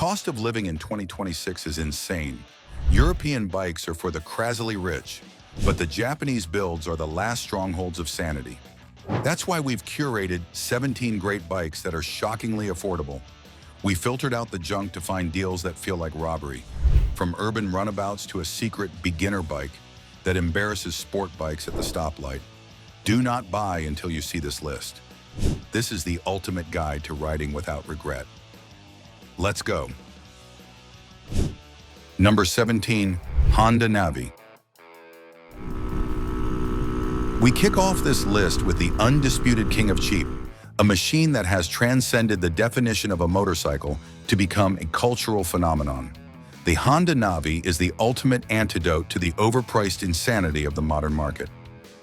cost of living in 2026 is insane. European bikes are for the crazily rich, but the Japanese builds are the last strongholds of sanity. That's why we've curated 17 great bikes that are shockingly affordable. We filtered out the junk to find deals that feel like robbery, from urban runabouts to a secret beginner bike that embarrasses sport bikes at the stoplight. Do not buy until you see this list. This is the ultimate guide to riding without regret. Let's go. Number 17, Honda Navi. We kick off this list with the undisputed king of cheap, a machine that has transcended the definition of a motorcycle to become a cultural phenomenon. The Honda Navi is the ultimate antidote to the overpriced insanity of the modern market.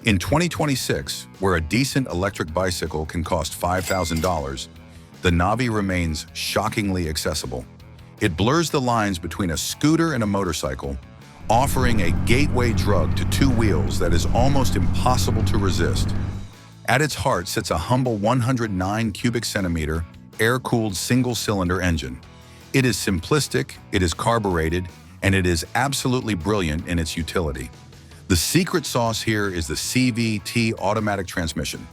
In 2026, where a decent electric bicycle can cost $5,000, the Navi remains shockingly accessible. It blurs the lines between a scooter and a motorcycle, offering a gateway drug to two wheels that is almost impossible to resist. At its heart sits a humble 109 cubic centimeter air-cooled single-cylinder engine. It is simplistic, it is carbureted, and it is absolutely brilliant in its utility. The secret sauce here is the CVT automatic transmission.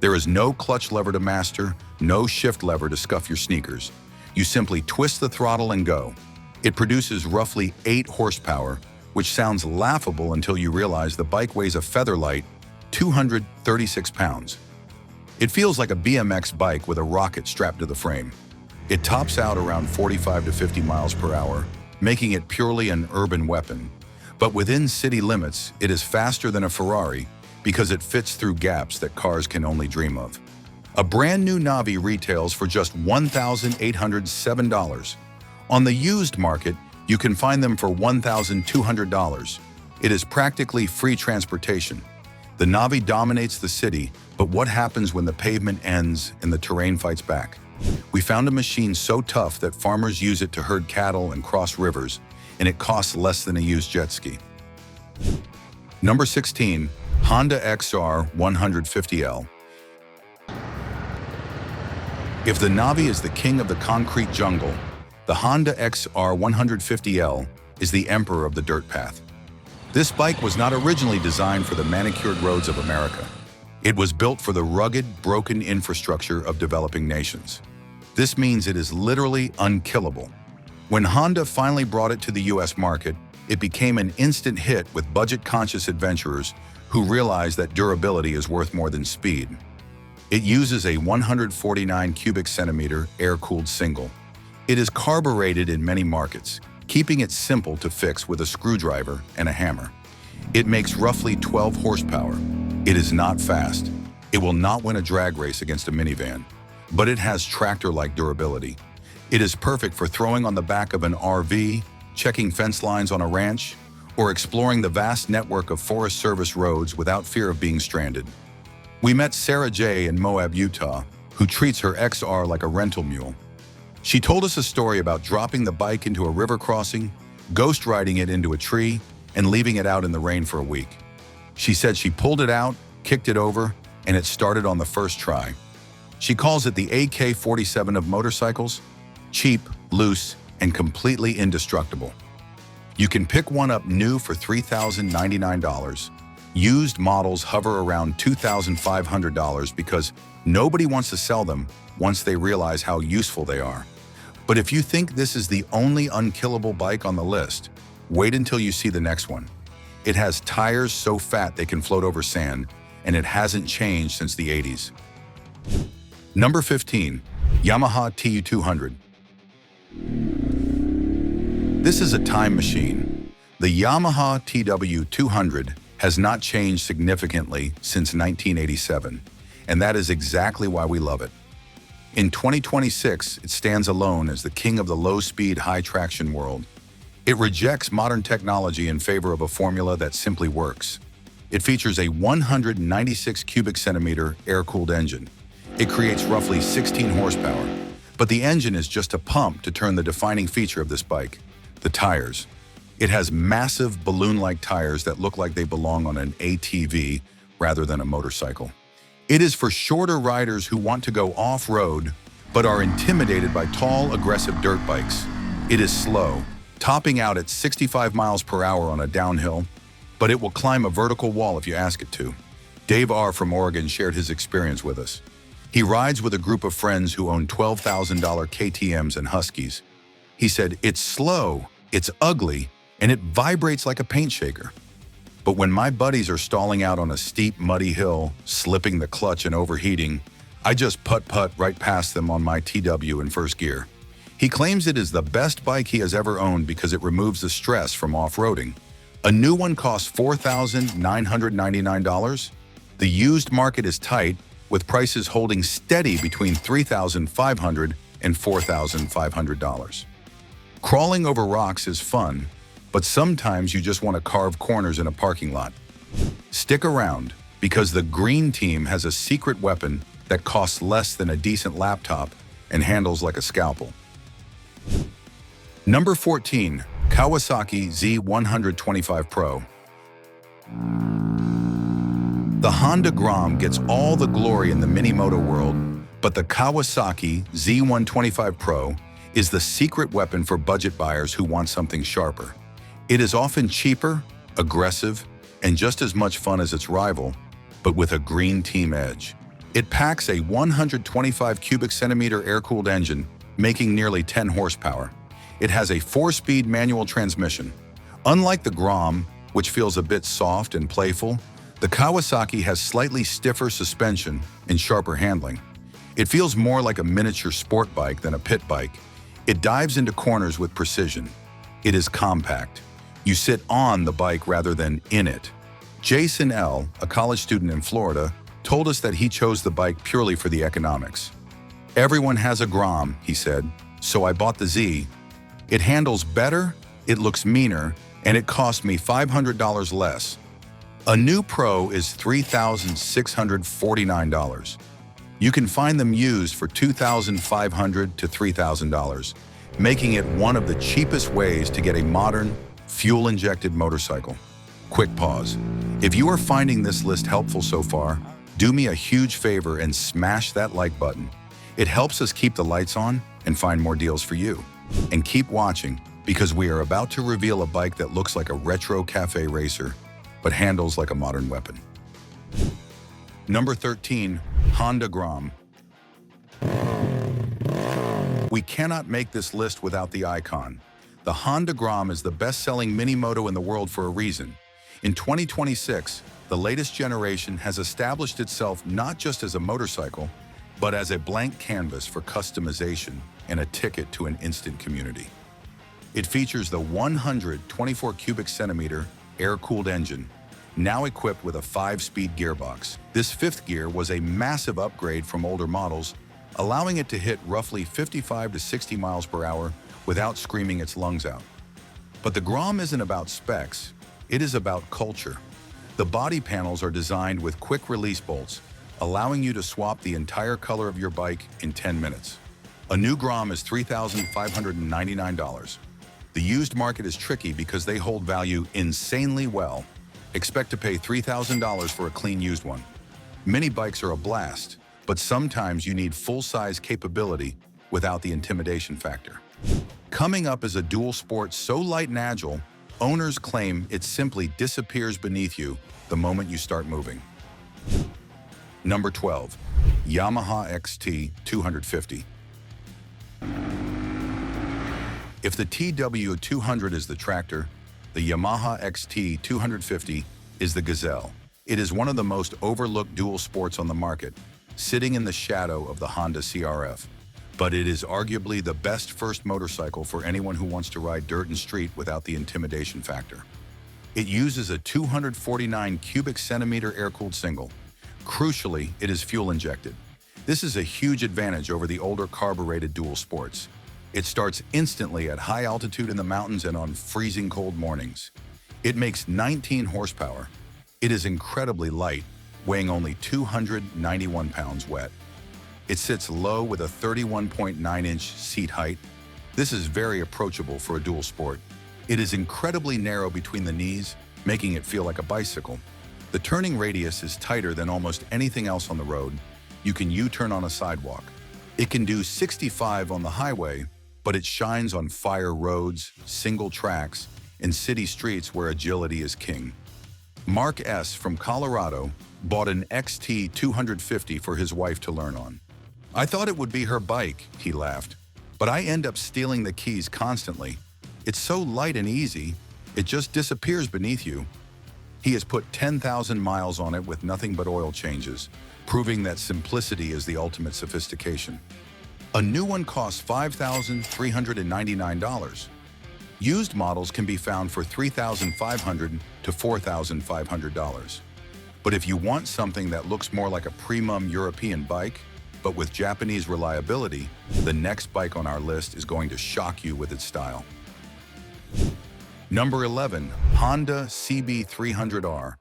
There is no clutch lever to master, no shift lever to scuff your sneakers. You simply twist the throttle and go. It produces roughly 8 horsepower, which sounds laughable until you realize the bike weighs a feather-light 236 pounds. It feels like a BMX bike with a rocket strapped to the frame. It tops out around 45 to 50 miles per hour, making it purely an urban weapon. But within city limits, it is faster than a Ferrari because it fits through gaps that cars can only dream of. A brand new Navi retails for just $1,807. On the used market, you can find them for $1,200. It is practically free transportation. The Navi dominates the city, but what happens when the pavement ends and the terrain fights back? We found a machine so tough that farmers use it to herd cattle and cross rivers, and it costs less than a used jet ski. Number 16, Honda XR150L. If the Navi is the king of the concrete jungle, the Honda XR150L is the emperor of the dirt path. This bike was not originally designed for the manicured roads of America. It was built for the rugged, broken infrastructure of developing nations. This means it is literally unkillable. When Honda finally brought it to the US market, it became an instant hit with budget-conscious adventurers who realized that durability is worth more than speed. It uses a 149 cubic centimeter air-cooled single. It is carbureted in many markets, keeping it simple to fix with a screwdriver and a hammer. It makes roughly 12 horsepower. It is not fast. It will not win a drag race against a minivan, but it has tractor-like durability. It is perfect for throwing on the back of an RV, checking fence lines on a ranch, or exploring the vast network of Forest Service roads without fear of being stranded. We met Sarah J. in Moab, Utah, who treats her XR like a rental mule. She told us a story about dropping the bike into a river crossing, ghost riding it into a tree, and leaving it out in the rain for a week. She said she pulled it out, kicked it over, and it started on the first try. She calls it the AK-47 of motorcycles: cheap, loose, and completely indestructible. You can pick one up new for $3,099. Used models hover around $2,500 because nobody wants to sell them once they realize how useful they are. But if you think this is the only unkillable bike on the list, wait until you see the next one. It has tires so fat they can float over sand, and it hasn't changed since the 80s. Number 15, Yamaha TU200. This is a time machine. The Yamaha TW200 has not changed significantly since 1987, and that is exactly why we love it. In 2026, it stands alone as the king of the low-speed, high-traction world. It rejects modern technology in favor of a formula that simply works. It features a 196 cubic centimeter air-cooled engine. It creates roughly 16 horsepower, but the engine is just a pump to turn the defining feature of this bike: the tires. It has massive balloon-like tires that look like they belong on an ATV rather than a motorcycle. It is for shorter riders who want to go off-road but are intimidated by tall, aggressive dirt bikes. It is slow, topping out at 65 miles per hour on a downhill, but it will climb a vertical wall if you ask it to. Dave R. from Oregon shared his experience with us. He rides with a group of friends who own $12,000 KTMs and Huskies. He said, "It's slow, it's ugly, and it vibrates like a paint shaker. But when my buddies are stalling out on a steep, muddy hill, slipping the clutch and overheating, I just putt-putt right past them on my TW in first gear." He claims it is the best bike he has ever owned because it removes the stress from off-roading. A new one costs $4,999. The used market is tight, with prices holding steady between $3,500 and $4,500. Crawling over rocks is fun, but sometimes you just want to carve corners in a parking lot. Stick around, because the green team has a secret weapon that costs less than a decent laptop and handles like a scalpel. Number 14. Kawasaki Z125 Pro. The Honda Grom gets all the glory in the mini-moto world, but the Kawasaki Z125 Pro is the secret weapon for budget buyers who want something sharper. It is often cheaper, aggressive, and just as much fun as its rival, but with a green team edge. It packs a 125 cubic centimeter air-cooled engine, making nearly 10 horsepower. It has a 4-speed manual transmission. Unlike the Grom, which feels a bit soft and playful, the Kawasaki has slightly stiffer suspension and sharper handling. It feels more like a miniature sport bike than a pit bike. It dives into corners with precision. It is compact. You sit on the bike rather than in it. Jason L., a college student in Florida, told us that he chose the bike purely for the economics. "Everyone has a Grom," he said, "so I bought the Z. It handles better, it looks meaner, and it cost me $500 less. A new Pro is $3,649. You can find them used for $2,500 to $3,000, making it one of the cheapest ways to get a modern, fuel-injected motorcycle." Quick pause. If you are finding this list helpful so far, do me a huge favor and smash that like button. It helps us keep the lights on and find more deals for you. And keep watching, because we are about to reveal a bike that looks like a retro cafe racer, but handles like a modern weapon. Number 13. Honda Grom. We cannot make this list without the icon. The Honda Grom is the best-selling mini-moto in the world for a reason. In 2026, the latest generation has established itself not just as a motorcycle, but as a blank canvas for customization and a ticket to an instant community. It features the 124 cubic centimeter air-cooled engine, now equipped with a 5-speed gearbox. This 5th gear was a massive upgrade from older models, allowing it to hit roughly 55 to 60 miles per hour without screaming its lungs out. But the Grom isn't about specs, it is about culture. The body panels are designed with quick-release bolts, allowing you to swap the entire color of your bike in 10 minutes. A new Grom is $3,599. The used market is tricky because they hold value insanely well. Expect to pay $3,000 for a clean used one. Mini bikes are a blast, but sometimes you need full-size capability without the intimidation factor. Coming up is a dual sport so light and agile, owners claim it simply disappears beneath you the moment you start moving. Number 12. Yamaha XT250. If the TW200 is the tractor, the Yamaha XT250 is the gazelle. It is one of the most overlooked dual sports on the market, sitting in the shadow of the Honda CRF. But it is arguably the best first motorcycle for anyone who wants to ride dirt and street without the intimidation factor. It uses a 249 cubic centimeter air-cooled single. Crucially, it is fuel-injected. This is a huge advantage over the older carbureted dual sports. It starts instantly at high altitude in the mountains and on freezing cold mornings. It makes 19 horsepower. It is incredibly light, weighing only 291 pounds wet. It sits low with a 31.9-inch seat height. This is very approachable for a dual sport. It is incredibly narrow between the knees, making it feel like a bicycle. The turning radius is tighter than almost anything else on the road. You can U-turn on a sidewalk. It can do 65 on the highway, but it shines on fire roads, single tracks, and city streets where agility is king. Mark S. from Colorado bought an XT250 for his wife to learn on. "I thought it would be her bike," he laughed, "but I end up stealing the keys constantly. It's so light and easy, it just disappears beneath you." He has put 10,000 miles on it with nothing but oil changes, proving that simplicity is the ultimate sophistication. A new one costs $5,399. Used models can be found for $3,500 to $4,500. But if you want something that looks more like a premium European bike, but with Japanese reliability, the next bike on our list is going to shock you with its style. Number 11, Honda CB300R.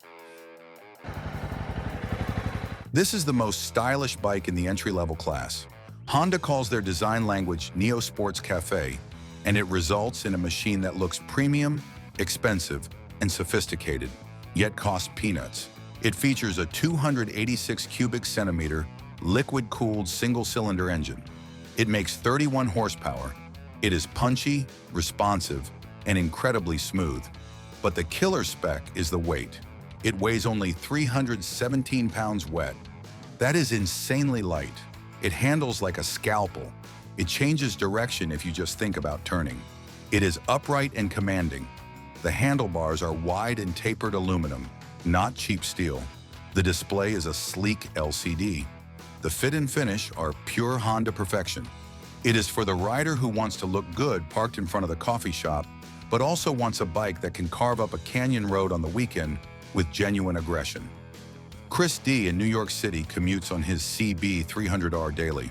This is the most stylish bike in the entry-level class. Honda calls their design language Neo Sports Cafe, and it results in a machine that looks premium, expensive, and sophisticated, yet costs peanuts. It features a 286 cubic centimeter liquid-cooled single-cylinder engine. It makes 31 horsepower. It is punchy, responsive, and incredibly smooth. But the killer spec is the weight. It weighs only 317 pounds wet. That is insanely light. It handles like a scalpel. It changes direction if you just think about turning. It is upright and commanding. The handlebars are wide and tapered aluminum, not cheap steel. The display is a sleek LCD. The fit and finish are pure Honda perfection. It is for the rider who wants to look good parked in front of the coffee shop, but also wants a bike that can carve up a canyon road on the weekend with genuine aggression. Chris D. in New York City commutes on his CB300R daily.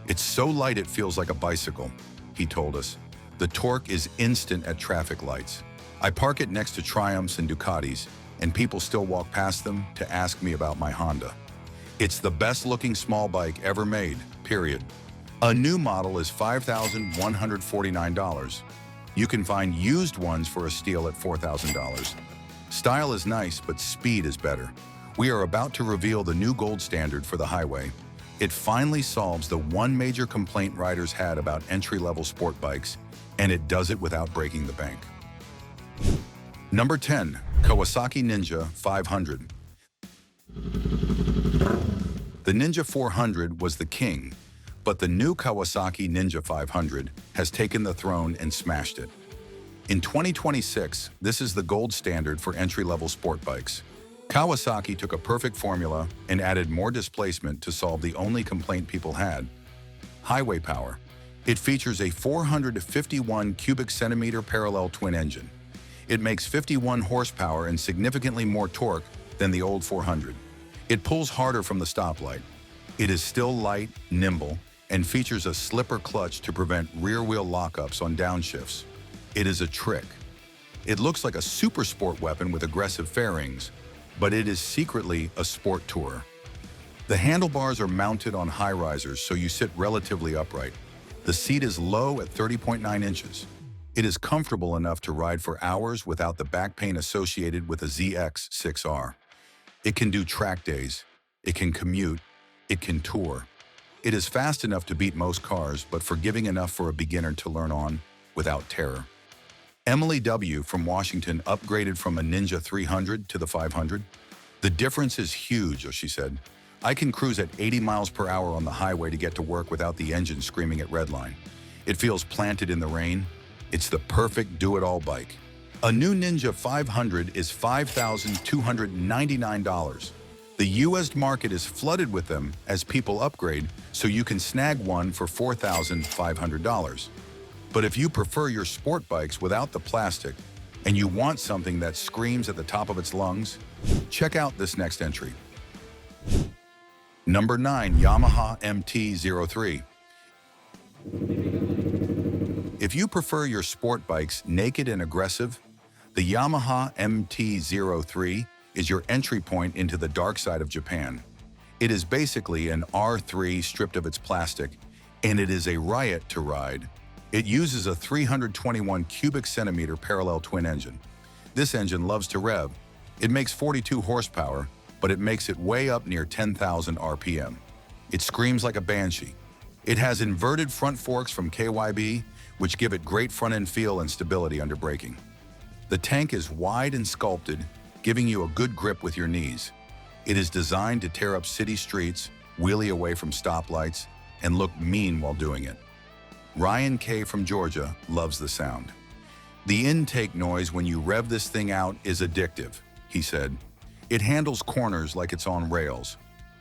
"It's so light it feels like a bicycle," he told us. "The torque is instant at traffic lights. I park it next to Triumphs and Ducatis, and people still walk past them to ask me about my Honda. It's the best-looking small bike ever made, period." A new model is $5,149. You can find used ones for a steal at $4,000. Style is nice, but speed is better. We are about to reveal the new gold standard for the highway. It finally solves the one major complaint riders had about entry-level sport bikes, and it does it without breaking the bank. Number 10, Kawasaki Ninja 500. The Ninja 400 was the king, but the new Kawasaki Ninja 500 has taken the throne and smashed it. In 2026, this is the gold standard for entry-level sport bikes. Kawasaki took a perfect formula and added more displacement to solve the only complaint people had: highway power. It features a 451 cubic centimeter parallel twin engine. It makes 51 horsepower and significantly more torque than the old 400. It pulls harder from the stoplight. It is still light, nimble, and features a slipper clutch to prevent rear-wheel lockups on downshifts. It is a trick. It looks like a super sport weapon with aggressive fairings, but it is secretly a sport tourer. The handlebars are mounted on high risers, so you sit relatively upright. The seat is low at 30.9 inches. It is comfortable enough to ride for hours without the back pain associated with a ZX-6R. It can do track days. It can commute. It can tour. It is fast enough to beat most cars, but forgiving enough for a beginner to learn on without terror. Emily W. from Washington upgraded from a Ninja 300 to the 500. "The difference is huge," she said. "I can cruise at 80 miles per hour on the highway to get to work without the engine screaming at redline. It feels planted in the rain. It's the perfect do-it-all bike." A new Ninja 500 is $5,299. The U.S. market is flooded with them as people upgrade, so you can snag one for $4,500. But if you prefer your sport bikes without the plastic, and you want something that screams at the top of its lungs, check out this next entry. Number 9, Yamaha MT-03. If you prefer your sport bikes naked and aggressive, the Yamaha MT-03 is your entry point into the dark side of Japan. It is basically an R3 stripped of its plastic, and it is a riot to ride. It uses a 321 cubic centimeter parallel twin engine. This engine loves to rev. It makes 42 horsepower, but it makes it way up near 10,000 RPM. It screams like a banshee. It has inverted front forks from KYB, which give it great front-end feel and stability under braking. The tank is wide and sculpted, giving you a good grip with your knees. It is designed to tear up city streets, wheelie away from stoplights, and look mean while doing it. Ryan K. from Georgia loves the sound. The intake noise when you rev this thing out is addictive, he said. It handles corners like it's on rails.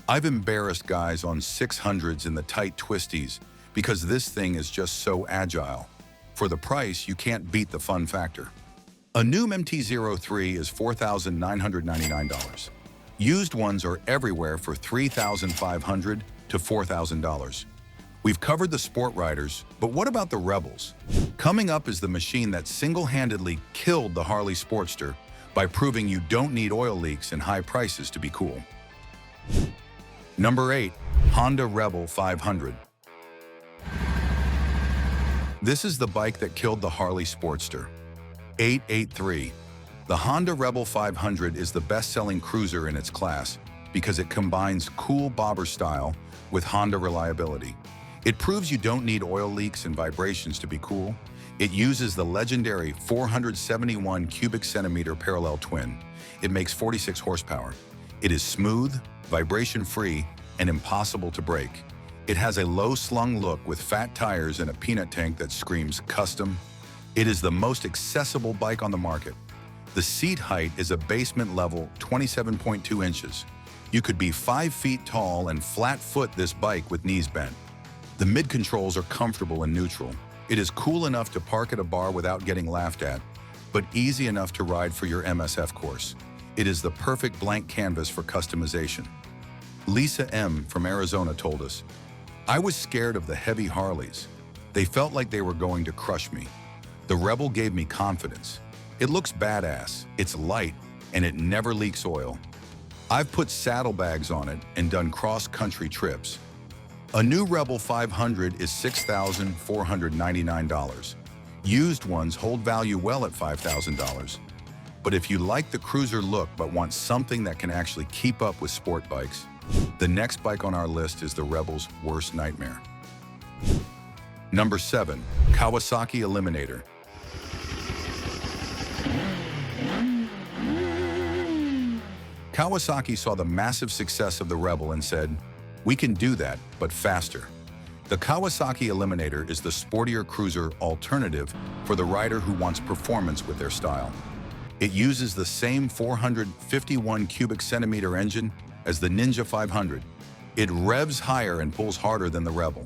I've embarrassed guys on 600s in the tight twisties because this thing is just so agile. For the price, you can't beat the fun factor. A new MT-03 is $4,999. Used ones are everywhere for $3,500 to $4,000. We've covered the sport riders, but what about the rebels? Coming up is the machine that single-handedly killed the Harley Sportster by proving you don't need oil leaks and high prices to be cool. Number 8. Honda Rebel 500. This is the bike that killed the Harley Sportster. 883. The Honda Rebel 500 is the best-selling cruiser in its class because it combines cool bobber style with Honda reliability. It proves you don't need oil leaks and vibrations to be cool. It uses the legendary 471 cubic centimeter parallel twin. It makes 46 horsepower. It is smooth, vibration-free, and impossible to break. It has a low-slung look with fat tires and a peanut tank that screams custom. It is the most accessible bike on the market. The seat height is a basement level 27.2 inches. You could be 5 feet tall and flat-foot this bike with knees bent. The mid-controls are comfortable and neutral. It is cool enough to park at a bar without getting laughed at, but easy enough to ride for your MSF course. It is the perfect blank canvas for customization. Lisa M. from Arizona told us, "I was scared of the heavy Harleys. They felt like they were going to crush me. The Rebel gave me confidence. It looks badass, it's light, and it never leaks oil. I've put saddlebags on it and done cross-country trips." A new Rebel 500 is $6,499. Used ones hold value well at $5,000. But if you like the cruiser look but want something that can actually keep up with sport bikes, the next bike on our list is the Rebel's worst nightmare. Number 7. Kawasaki Eliminator. Kawasaki saw the massive success of the Rebel and said, "We can do that, but faster." The Kawasaki Eliminator is the sportier cruiser alternative for the rider who wants performance with their style. It uses the same 451 cubic centimeter engine as the Ninja 500. It revs higher and pulls harder than the Rebel.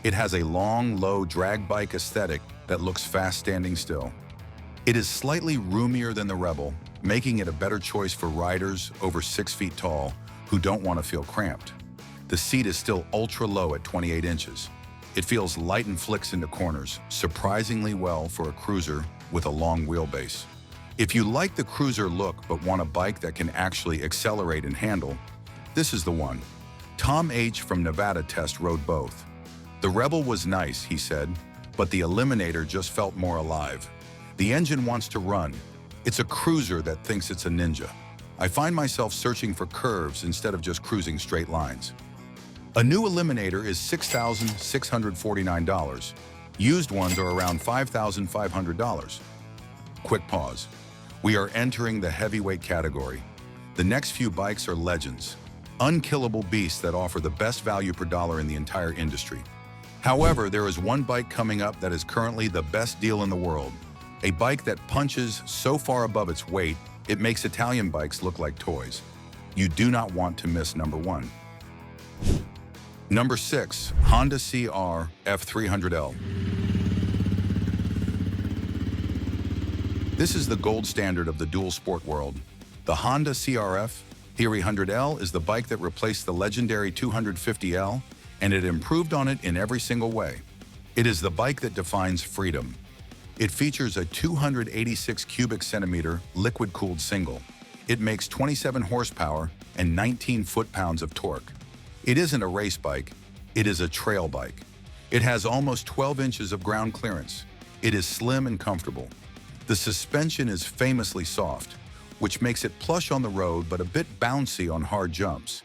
It has a long, low drag bike aesthetic that looks fast standing still. It is slightly roomier than the Rebel, making it a better choice for riders over 6 feet tall who don't want to feel cramped. The seat is still ultra low at 28 inches. It feels light and flicks into corners, surprisingly well for a cruiser with a long wheelbase. If you like the cruiser look but want a bike that can actually accelerate and handle, this is the one. Tom H. from Nevada Test rode both. The Rebel was nice, he said, but the Eliminator just felt more alive. The engine wants to run. It's a cruiser that thinks it's a Ninja. I find myself searching for curves instead of just cruising straight lines. A new Eliminator is $6,649. Used ones are around $5,500. Quick pause. We are entering the heavyweight category. The next few bikes are legends, unkillable beasts that offer the best value per dollar in the entire industry. However, there is one bike coming up that is currently the best deal in the world. A bike that punches so far above its weight, it makes Italian bikes look like toys. You do not want to miss number 1. Number 6. Honda CR F300L. This is the gold standard of the dual sport world. The Honda CRF 300L is the bike that replaced the legendary 250L, and it improved on it in every single way. It is the bike that defines freedom. It features a 286 cubic centimeter liquid-cooled single. It makes 27 horsepower and 19 foot-pounds of torque. It isn't a race bike, it is a trail bike. It has almost 12 inches of ground clearance. It is slim and comfortable. The suspension is famously soft, which makes it plush on the road but a bit bouncy on hard jumps.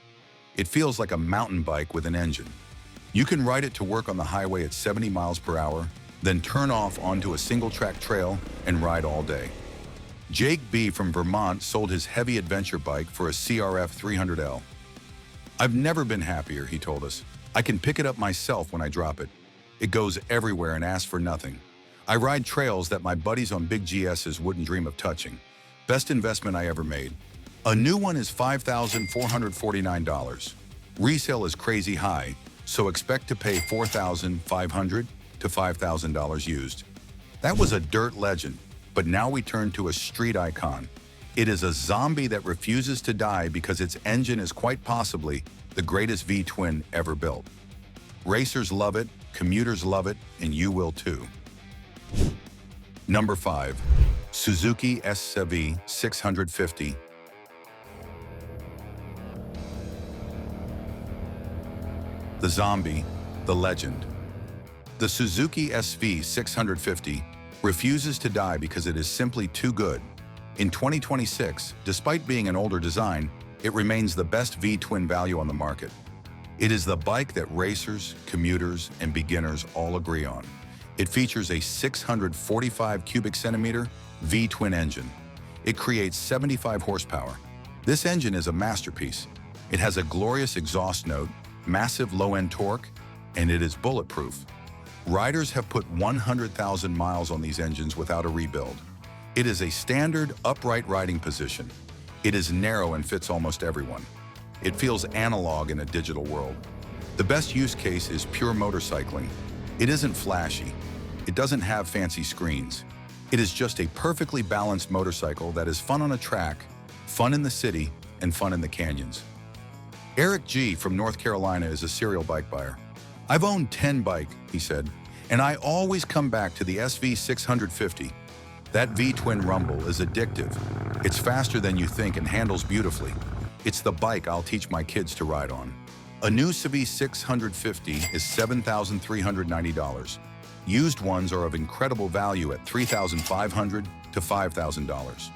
It feels like a mountain bike with an engine. You can ride it to work on the highway at 70 miles per hour, then turn off onto a single-track trail and ride all day. Jake B. from Vermont sold his heavy adventure bike for a CRF 300L. "I've never been happier," he told us. "I can pick it up myself when I drop it. It goes everywhere and asks for nothing. I ride trails that my buddies on big GSs wouldn't dream of touching. Best investment I ever made." A new one is $5,449. Resale is crazy high, so expect to pay $4,500 to $5,000 used. That was a dirt legend, but now we turn to a street icon. It is a zombie that refuses to die because its engine is quite possibly the greatest V-twin ever built. Racers love it, commuters love it, and you will too. Number 5. Suzuki SV650. The zombie, the legend. The Suzuki SV650 refuses to die because it is simply too good. In 2026, despite being an older design, it remains the best V-twin value on the market. It is the bike that racers, commuters, and beginners all agree on. It features a 645 cubic centimeter V-twin engine. It creates 75 horsepower. This engine is a masterpiece. It has a glorious exhaust note, massive low-end torque, and it is bulletproof. Riders have put 100,000 miles on these engines without a rebuild. It is a standard upright riding position. It is narrow and fits almost everyone. It feels analog in a digital world. The best use case is pure motorcycling. It isn't flashy. It doesn't have fancy screens. It is just a perfectly balanced motorcycle that is fun on a track, fun in the city, and fun in the canyons. Eric G. from North Carolina is a serial bike buyer. "I've owned 10 bikes," he said, "and I always come back to the SV650. That V-twin rumble is addictive. It's faster than you think and handles beautifully. It's the bike I'll teach my kids to ride on." A new SV650 is $7,390. Used ones are of incredible value at $3,500 to $5,000.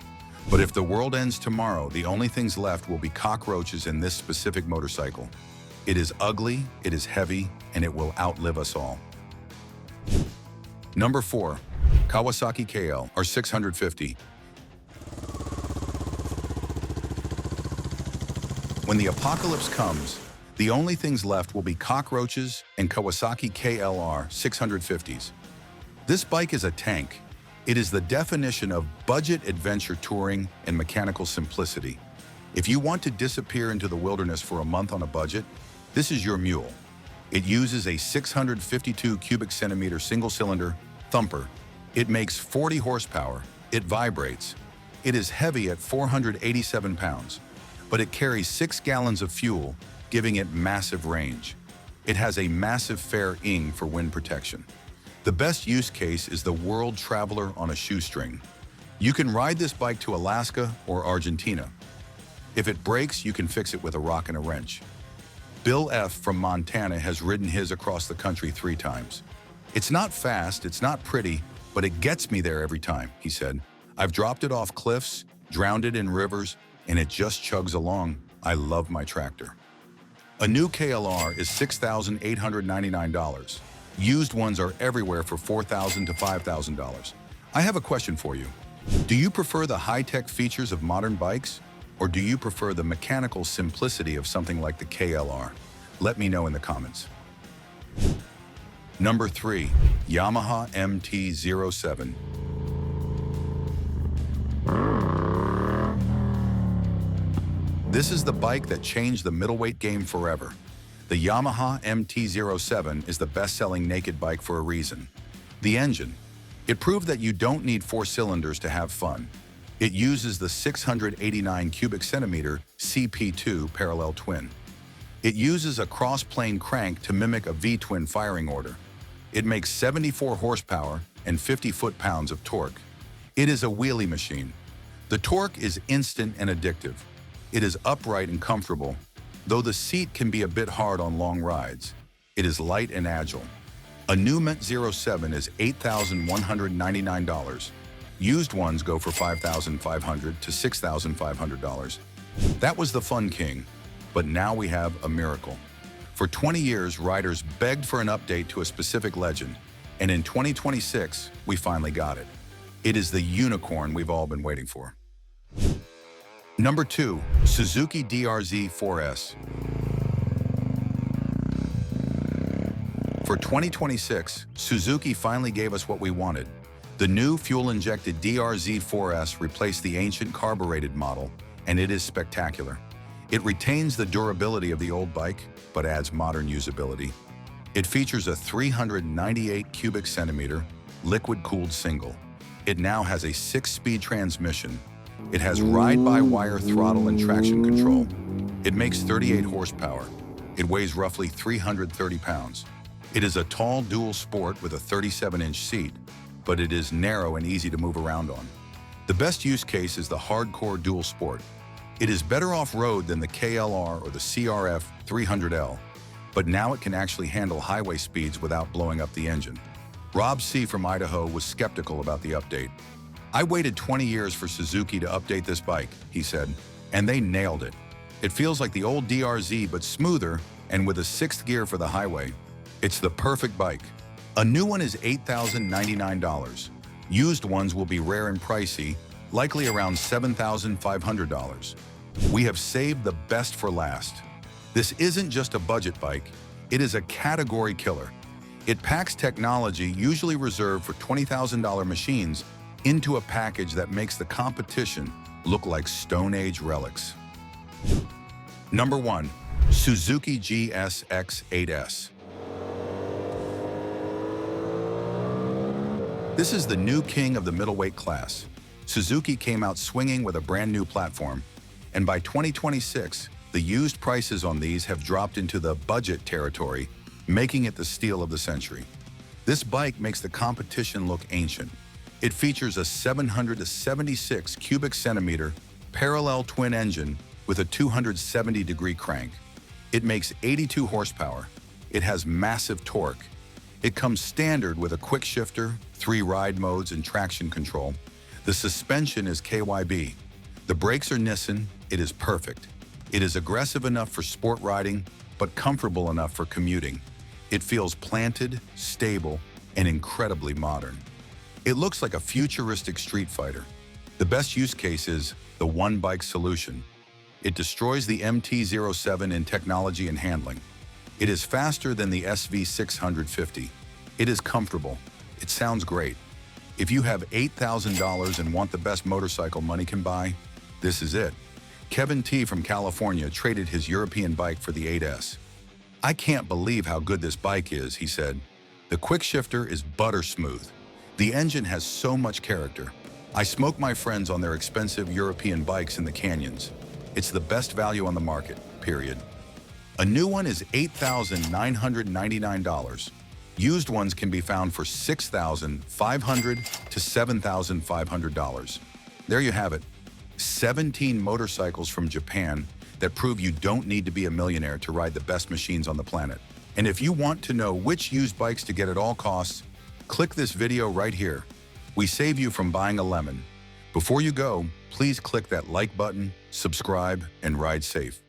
But if the world ends tomorrow, the only things left will be cockroaches in this specific motorcycle. It is ugly, it is heavy, and it will outlive us all. Number 4. Kawasaki KLR 650. When the apocalypse comes, the only things left will be cockroaches and Kawasaki KLR 650s. This bike is a tank. It is the definition of budget adventure touring and mechanical simplicity. If you want to disappear into the wilderness for a month on a budget, this is your mule. It uses a 652 cubic centimeter single-cylinder thumper. It makes 40 horsepower. It vibrates. It is heavy at 487 pounds, but it carries 6 gallons of fuel, giving it massive range. It has a massive fair ing for wind protection. The best use case is the world traveler on a shoestring. You can ride this bike to Alaska or Argentina. If it breaks, you can fix it with a rock and a wrench. Bill F. from Montana has ridden his across the country 3 times. "It's not fast, it's not pretty, but it gets me there every time," he said. "I've dropped it off cliffs, drowned it in rivers, and it just chugs along. I love my tractor." A new KLR is $6,899. Used ones are everywhere for $4,000 to $5,000. I have a question for you. Do you prefer the high-tech features of modern bikes, or do you prefer the mechanical simplicity of something like the KLR? Let me know in the comments. Number 3. Yamaha MT-07. This is the bike that changed the middleweight game forever. The Yamaha MT-07 is the best-selling naked bike for a reason. The engine. It proved that you don't need 4 cylinders to have fun. It uses the 689 cubic centimeter CP2 parallel twin. It uses a cross-plane crank to mimic a V-twin firing order. It makes 74 horsepower and 50 foot-pounds of torque. It is a wheelie machine. The torque is instant and addictive. It is upright and comfortable, though the seat can be a bit hard on long rides. It is light and agile. A new MT-07 is $8,199. Used ones go for $5,500 to $6,500. That was the Fun King, but now we have a miracle. For 20 years, riders begged for an update to a specific legend, And in 2026, we finally got it. It is the unicorn we've all been waiting for. Number 2, Suzuki DRZ4S. For 2026, Suzuki finally gave us what we wanted. The new fuel-injected DRZ4S replaced the ancient carbureted model, and it is spectacular. It retains the durability of the old bike, but adds modern usability. It features a 398 cubic centimeter liquid-cooled single. It now has a 6-speed transmission. It has ride-by-wire throttle and traction control. It makes 38 horsepower. It weighs roughly 330 pounds. It is a tall dual sport with a 37-inch seat, but it is narrow and easy to move around on. The best use case is the hardcore dual sport. It is better off-road than the KLR or the CRF 300L, but now it can actually handle highway speeds without blowing up the engine. Rob C. from Idaho was skeptical about the update. "I waited 20 years for Suzuki to update this bike," he said, "and they nailed it. It feels like the old DRZ but smoother and with a 6th gear for the highway. It's the perfect bike." A new one is $8,099. Used ones will be rare and pricey, likely around $7,500. We have saved the best for last. This isn't just a budget bike, it is a category killer. It packs technology usually reserved for $20,000 machines into a package that makes the competition look like Stone Age relics. Number 1, Suzuki GSX-8S. This is the new king of the middleweight class. Suzuki came out swinging with a brand new platform, and by 2026, the used prices on these have dropped into the budget territory, making it the steal of the century. This bike makes the competition look ancient. It features a 776 cubic centimeter parallel twin engine with a 270-degree crank. It makes 82 horsepower. It has massive torque. It comes standard with a quick shifter, 3 ride modes, and traction control. The suspension is KYB. The brakes are Nissan. It is perfect. It is aggressive enough for sport riding, but comfortable enough for commuting. It feels planted, stable, and incredibly modern. It looks like a futuristic street fighter. The best use case is the one-bike solution. It destroys the MT-07 in technology and handling. It is faster than the SV650. It is comfortable. It sounds great. If you have $8,000 and want the best motorcycle money can buy, this is it. Kevin T. from California traded his European bike for the 8S. "I can't believe how good this bike is," he said. "The quick shifter is butter smooth. The engine has so much character. I smoke my friends on their expensive European bikes in the canyons. It's the best value on the market, period." A new one is $8,999. Used ones can be found for $6,500 to $7,500. There you have it. 17 motorcycles from Japan that prove you don't need to be a millionaire to ride the best machines on the planet. And if you want to know which used bikes to get at all costs, click this video right here. We save you from buying a lemon. Before you go, please click that like button, subscribe, and ride safe.